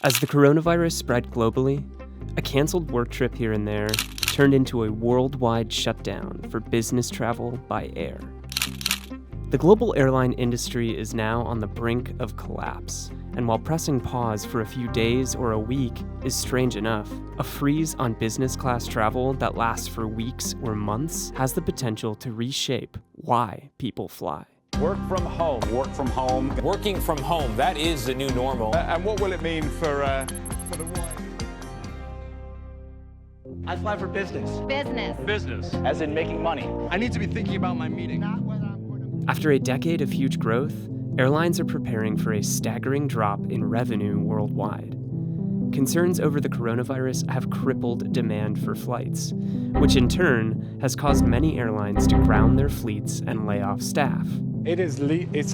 As the coronavirus spread globally, a canceled work trip here and there turned into a worldwide shutdown for business travel by air. The global airline industry is now on the brink of collapse, and while pressing pause for a few days or a week is strange enough, a freeze on business class travel that lasts for weeks or months has the potential to reshape why people fly. Work from home. Work from home. Working from home, that is the new normal. And what will it mean for the wide? I fly for business. Business. As in making money. I need to be thinking about my meeting. After a decade of huge growth, airlines are preparing for a staggering drop in revenue worldwide. Concerns over the coronavirus have crippled demand for flights, which in turn has caused many airlines to ground their fleets and lay off staff. It's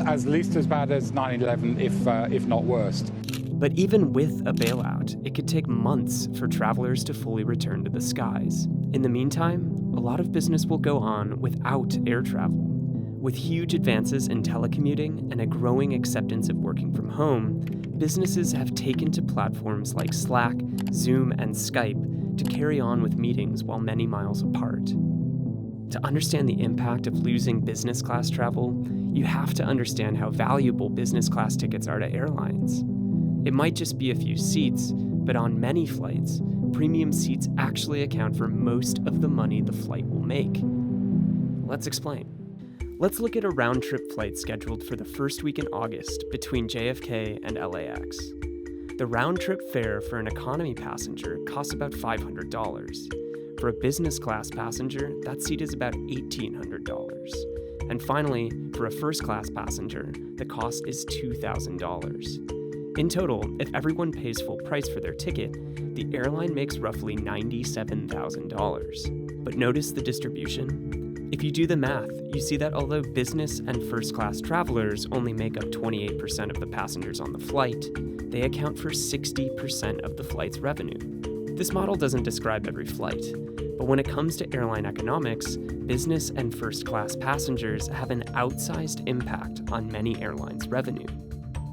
at least as bad as 9/11, if not worse. But even with a bailout, it could take months for travelers to fully return to the skies. In the meantime, a lot of business will go on without air travel. With huge advances in telecommuting and a growing acceptance of working from home, businesses have taken to platforms like Slack, Zoom, and Skype to carry on with meetings while many miles apart. To understand the impact of losing business class travel, you have to understand how valuable business class tickets are to airlines. It might just be a few seats, but on many flights, premium seats actually account for most of the money the flight will make. Let's explain. Let's look at a round-trip flight scheduled for the first week in August between JFK and LAX. The round-trip fare for an economy passenger costs about $500. For a business class passenger, that seat is about $1,800. And finally, for a first-class passenger, the cost is $2,000. In total, if everyone pays full price for their ticket, the airline makes roughly $97,000. But notice the distribution. If you do the math, you see that although business and first-class travelers only make up 28% of the passengers on the flight, they account for 60% of the flight's revenue. This model doesn't describe every flight, but when it comes to airline economics, business and first-class passengers have an outsized impact on many airlines' revenue.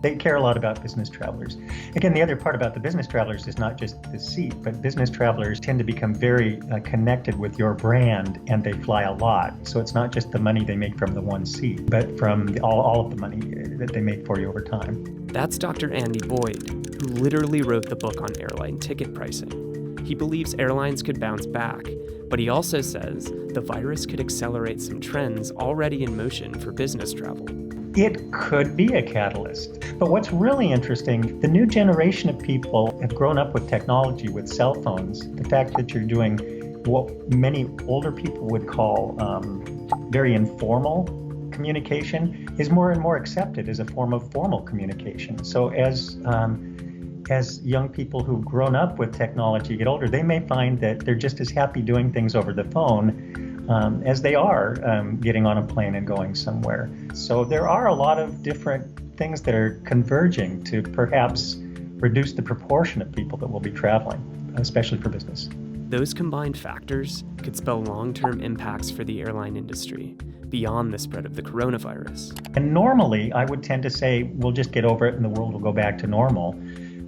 They care a lot about business travelers. Again, the other part about the business travelers is not just the seat, but business travelers tend to become very connected with your brand, and they fly a lot. So it's not just the money they make from the one seat, but from all of the money that they make for you over time. That's Dr. Andy Boyd, who literally wrote the book on airline ticket pricing. He believes airlines could bounce back, but he also says the virus could accelerate some trends already in motion for business travel. It could be a catalyst. But what's really interesting, the new generation of people have grown up with technology, with cell phones. The fact that you're doing what many older people would call very informal communication is more and more accepted as a form of formal communication. So as young people who've grown up with technology get older, they may find that they're just as happy doing things over the phone as they are getting on a plane and going somewhere. So there are a lot of different things that are converging to perhaps reduce the proportion of people that will be traveling, especially for business. Those combined factors could spell long-term impacts for the airline industry beyond the spread of the coronavirus. And normally, I would tend to say, we'll just get over it and the world will go back to normal.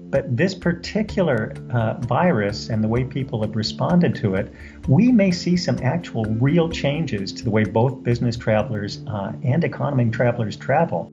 But this particular virus and the way people have responded to it, we may see some actual real changes to the way both business travelers and economy travelers travel.